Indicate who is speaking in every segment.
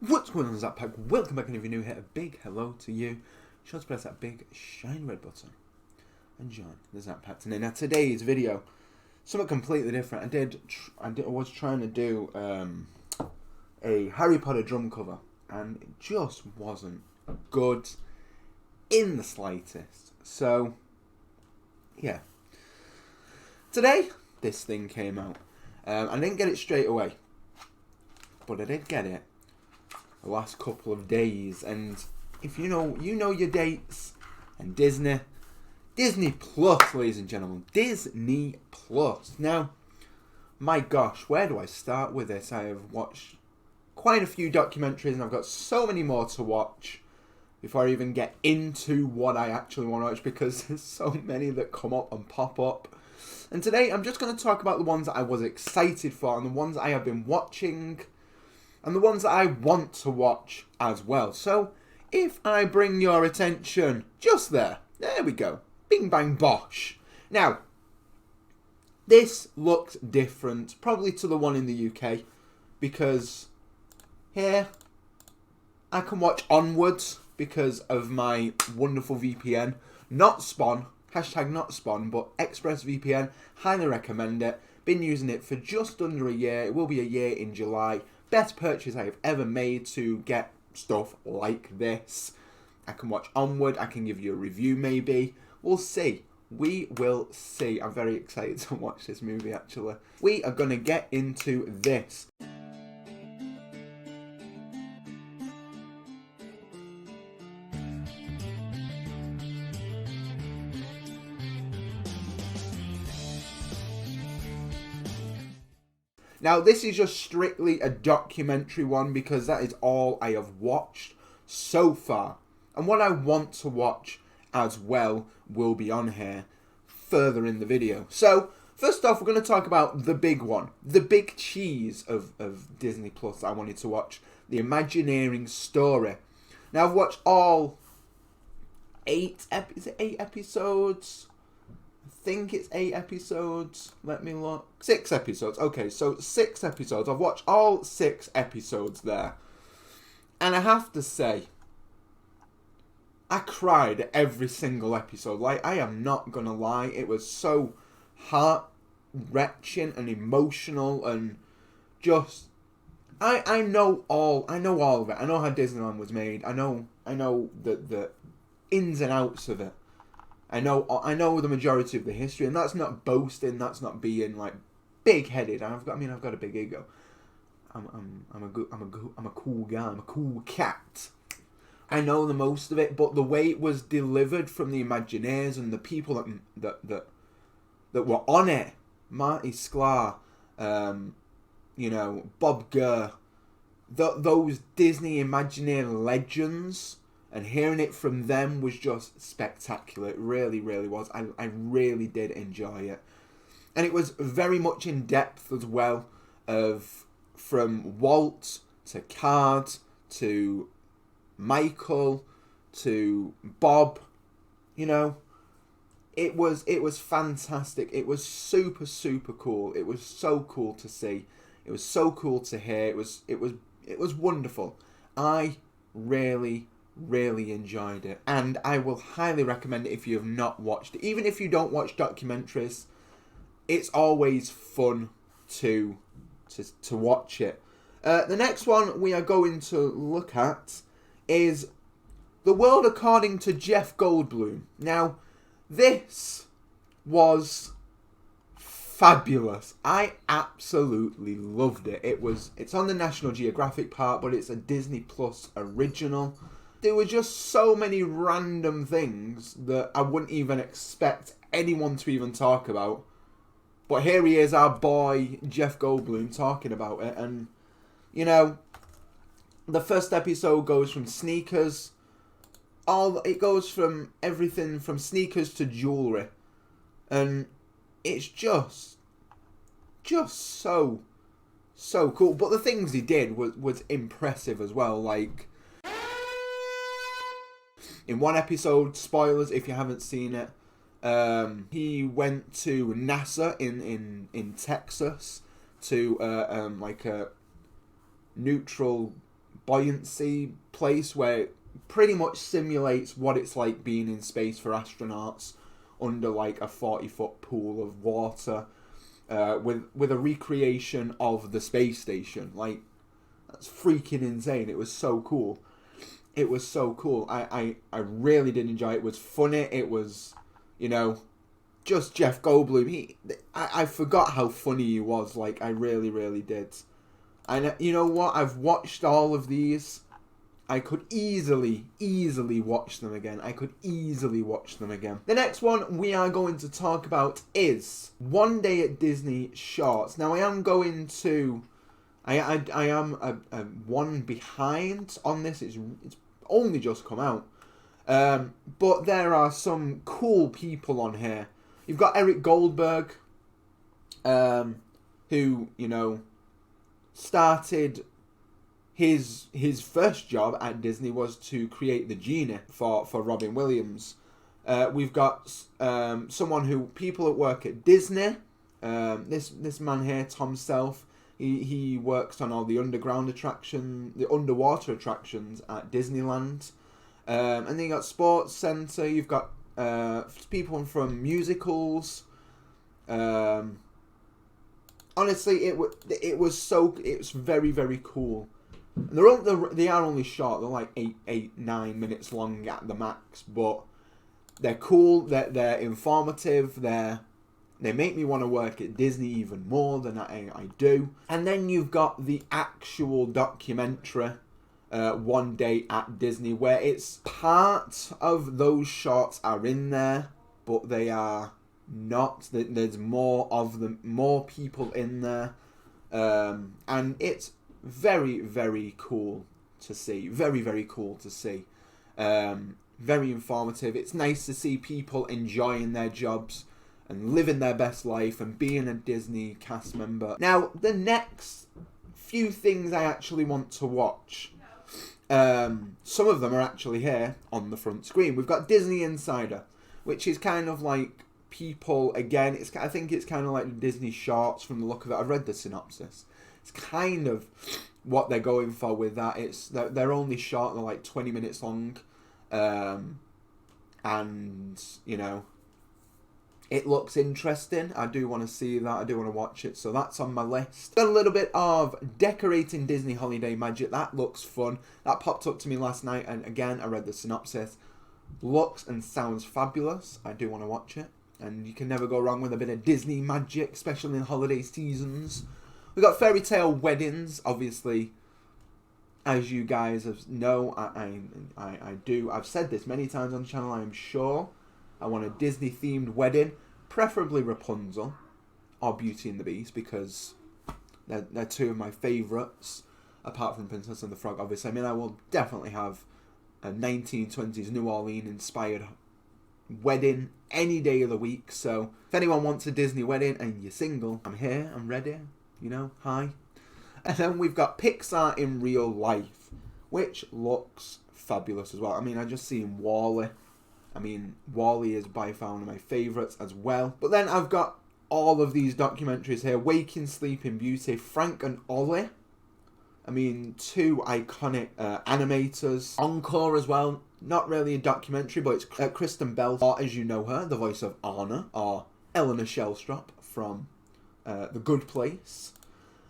Speaker 1: What's going on, Zack Pack? Welcome back, and if you're new here, a big hello to you. Sure to press that big shiny red button and join the Zack Pack today. Now, today's video, something completely different. I was trying to do a Harry Potter drum cover, and it just wasn't good in the slightest. So, yeah. Today, this thing came out. I didn't get it straight away, but I did get it the last couple of days, and if you know your dates, and Disney Plus, ladies and gentlemen, Disney Plus. Now, my gosh, where do I start with this? I have watched quite a few documentaries, and I've got so many more to watch before I even get into what I actually want to watch, because there's so many that come up and pop up. And today, I'm just going to talk about the ones that I was excited for, and the ones I have been watching, and the ones that I want to watch as well. So, if I bring your attention just there we go, bing bang bosh. Now, this looks different, probably to the one in the UK, because here, I can watch onwards because of my wonderful VPN, not Spawn, hashtag not Spawn, but ExpressVPN, highly recommend it. Been using it for just under a year, it will be a year in July. Best purchase I have ever made to get stuff like this. I can watch Onward, I can give you a review maybe. We'll see. We will see. I'm very excited to watch this movie actually. We are going to get into this. Now, this is just strictly a documentary one because that is all I have watched so far. And what I want to watch as well will be on here further in the video. So, first off, we're going to talk about the big one. The big cheese of Disney Plus that I wanted to watch. The Imagineering Story. Now, I've watched all 8 episodes? I think it's 8 episodes. Let me look. 6 episodes. Okay, so 6 episodes. I've watched all 6 episodes there. And I have to say, I cried at every single episode. Like, I am not gonna lie. It was so heart-wrenching and emotional and just... I know all of it. I know how Disneyland was made. I know the ins and outs of it. I know the majority of the history, and that's not boasting. That's not being like big-headed. I've got a big ego. I'm a cool guy. I'm a cool cat. I know the most of it, but the way it was delivered from the Imagineers and the people that were on it, Marty Sklar, Bob Gurr, those Disney Imagineer legends. And hearing it from them was just spectacular. It really, really was. I really did enjoy it. And it was very much in depth as well, from Walt to Card to Michael to Bob. It was fantastic. It was super, super cool. It was so cool to see. It was so cool to hear. It was wonderful. I really enjoyed it, and I will highly recommend it if you have not watched it. Even if you don't watch documentaries, it's always fun to watch it. The next one we are going to look at is The World According to Jeff Goldblum. Now, this was fabulous. I absolutely loved it. It's on the National Geographic part, but it's a Disney Plus original. There were just so many random things that I wouldn't even expect anyone to even talk about. But here he is, our boy Jeff Goldblum, talking about it. And, the first episode goes from sneakers. It goes from everything from sneakers to jewellery. And it's just so cool. But the things he did was impressive as well. Like, in one episode, spoilers if you haven't seen it, he went to NASA in Texas to like a neutral buoyancy place where it pretty much simulates what it's like being in space for astronauts under like a 40-foot pool of water, with a recreation of the space station. Like, that's freaking insane. It was so cool. It was so cool. I really did enjoy it. It was funny. It was, just Jeff Goldblum. I forgot how funny he was. Like, I really, really did. And you know what? I've watched all of these. I could easily watch them again. The next one we are going to talk about is One Day at Disney Shorts. Now, I am going to... I am one behind on this. It's only just come out. But there are some cool people on here. You've got Eric Goldberg, who, started... His first job at Disney was to create the genie for Robin Williams. We've got people that work at Disney. This man here, Tom Self, he works on all the underwater attractions at Disneyland. And then you got Sports Center. You've got people from musicals. Honestly, it was very, very cool. They are only short. They're like 9 minutes long at the max, but they're cool. They're informative. They make me want to work at Disney even more than I do. And then you've got the actual documentary, One Day at Disney, where it's part of those shorts are in there, but they are not. There's more of them, more people in there, and it's very, very cool to see. Very, very cool to see. Very informative. It's nice to see people enjoying their jobs and living their best life and being a Disney cast member. Now, the next few things I actually want to watch, some of them are actually here on the front screen. We've got Disney Insider, which is kind of like people, again, I think it's kind of like the Disney shorts from the look of it. I've read the synopsis. It's kind of what they're going for with that. They're only short, they're like 20 minutes long. And, it looks interesting. I do want to see that. I do want to watch it. So that's on my list. Got a little bit of Decorating Disney Holiday Magic. That looks fun. That popped up to me last night. And again, I read the synopsis. Looks and sounds fabulous. I do want to watch it. And you can never go wrong with a bit of Disney magic, especially in holiday seasons. We've got Fairy Tale Weddings, obviously, as you guys know, I do. I've said this many times on the channel, I am sure. I want a Disney-themed wedding, preferably Rapunzel or Beauty and the Beast, because they're two of my favourites, apart from Princess and the Frog, obviously. I mean, I will definitely have a 1920s New Orleans-inspired wedding any day of the week, so if anyone wants a Disney wedding and you're single, I'm here, I'm ready. Hi. And then we've got Pixar in Real Life, which looks fabulous as well. I mean, I just seen WALL-E. I mean, WALL-E is by far one of my favourites as well. But then I've got all of these documentaries here. Waking, Sleeping Beauty, Frank and Ollie. I mean, two iconic animators. Encore as well. Not really a documentary, but it's Kristen Bell, or as you know her, the voice of Anna, or Eleanor Shellstrop from The Good Place.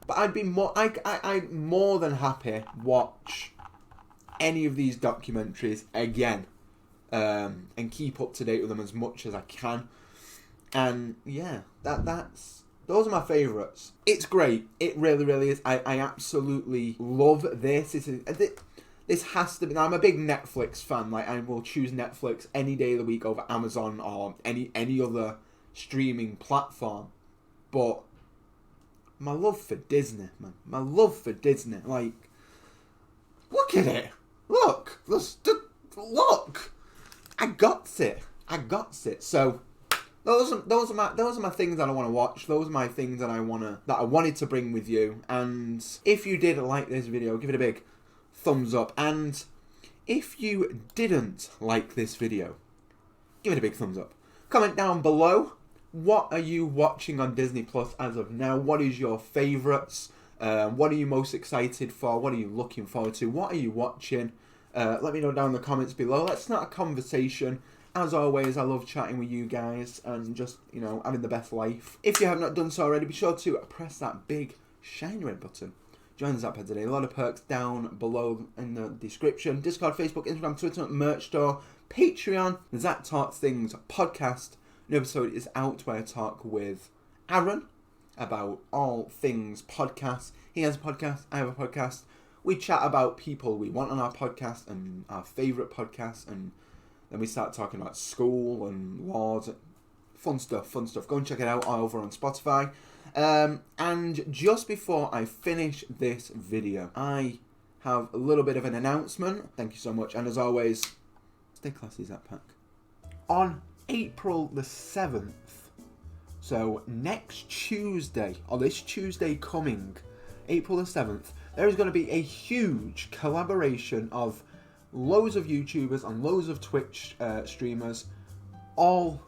Speaker 1: But I'd more than happy watch any of these documentaries again, and keep up to date with them as much as I can. And yeah, those are my favourites. It's great. It really, really is. I absolutely love this. This has to be. Now, I'm a big Netflix fan. Like, I will choose Netflix any day of the week over Amazon or any other streaming platform. But my love for Disney, man. My love for Disney. Like, look at it. Look. Look. I got it. So those are my things that I want to watch. Those are my things that I wanted to bring with you. And if you did like this video, give it a big thumbs up. And if you didn't like this video, give it a big thumbs up. Comment down below. What are you watching on Disney Plus as of now? What is your favourites? What are you most excited for? What are you looking forward to? What are you watching? Let me know down in the comments below. Let's start a conversation. As always, I love chatting with you guys and just, having the best life. If you have not done so already, be sure to press that big shiny red button. Join the Zack today. A lot of perks down below in the description. Discord, Facebook, Instagram, Twitter, merch store, Patreon, the Zack Does Thingz Podcast. New episode is out where I talk with Aaron about all things podcasts. He has a podcast, I have a podcast. We chat about people we want on our podcast and our favourite podcasts, and then we start talking about school and laws. Fun stuff. Go and check it out over on Spotify. And just before I finish this video, I have a little bit of an announcement. Thank you so much. And as always, stay classy, Zackpack. On April the 7th, so next Tuesday, or this Tuesday coming, April the 7th, there is going to be a huge collaboration of loads of YouTubers and loads of Twitch streamers all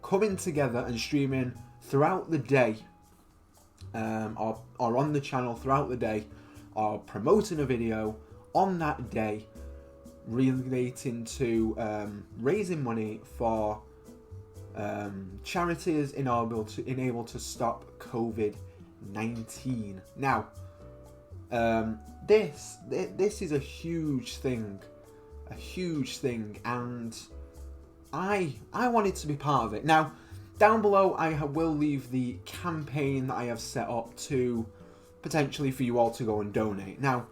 Speaker 1: coming together and streaming throughout the day, or on the channel throughout the day, or promoting a video on that day relating to raising money for charities enable to stop COVID-19. Now, this is a huge thing, and I wanted to be part of it. Now, down below I will leave the campaign that I have set up to potentially for you all to go and donate. Now,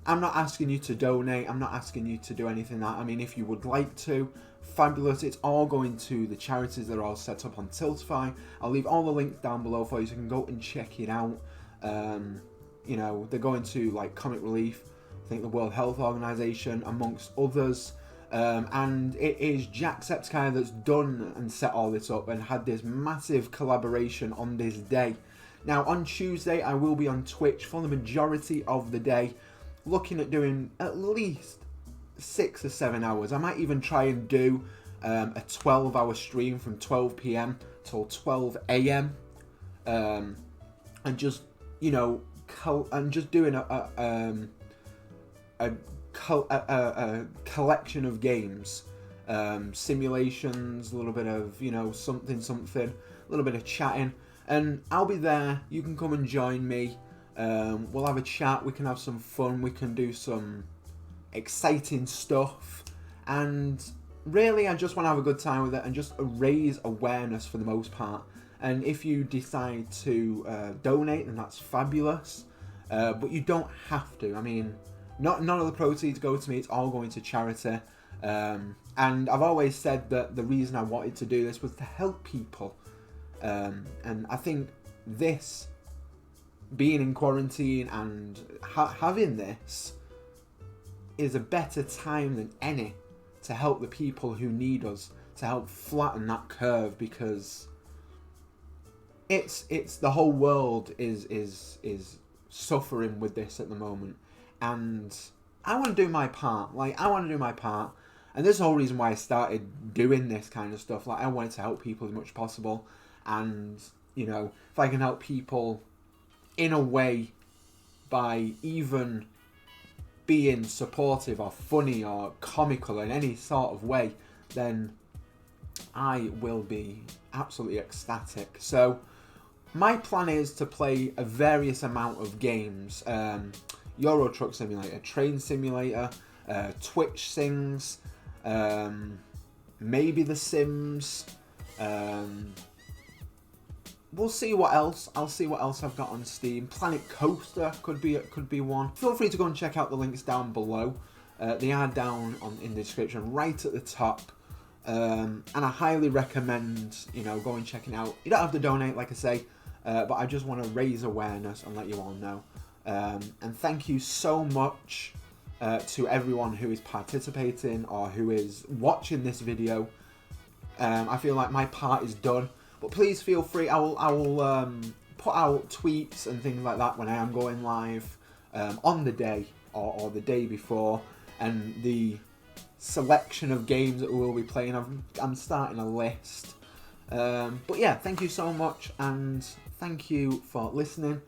Speaker 1: I'm not asking you to donate, I'm not asking you to do anything like that. I mean, if you would like to, fabulous. It's all going to the charities that are all set up on Tiltify. I'll leave all the links down below for you so you can go and check it out. They're going to like Comic Relief, I think the World Health Organization, amongst others. And it is Jacksepticeye that's done and set all this up and had this massive collaboration on this day. Now, on Tuesday, I will be on Twitch for the majority of the day, looking at doing at least 6 or 7 hours. I might even try and do a 12-hour stream from 12 p.m. till 12 a.m. And just, doing a collection of games, simulations, a little bit of something, a little bit of chatting, and I'll be there. You can come and join me. We'll have a chat, we can have some fun, we can do some exciting stuff, and really I just want to have a good time with it and just raise awareness for the most part. And if you decide to donate, then that's fabulous, but you don't have to. I mean, none of the proceeds go to me, it's all going to charity. And I've always said that the reason I wanted to do this was to help people. And I think this, being in quarantine and having this, is a better time than any to help the people who need us, to help flatten that curve, because it's the whole world is suffering with this at the moment. And I want to do my part. And this is the whole reason why I started doing this kind of stuff. Like, I wanted to help people as much as possible. And, if I can help people in a way by even being supportive or funny or comical in any sort of way, then I will be absolutely ecstatic. So, my plan is to play a various amount of games. Euro Truck Simulator, Train Simulator, Twitch Things, maybe The Sims. We'll see what else. I'll see what else I've got on Steam. Planet Coaster could be one. Feel free to go and check out the links down below. They are down in the description, right at the top. And I highly recommend go and checking out. You don't have to donate, like I say, but I just want to raise awareness and let you all know. And thank you so much to everyone who is participating or who is watching this video. I feel like my part is done, but please feel free. I will put out tweets and things like that when I am going live on the day or the day before, and the selection of games that we will be playing. I'm starting a list. But yeah, thank you so much, and thank you for listening.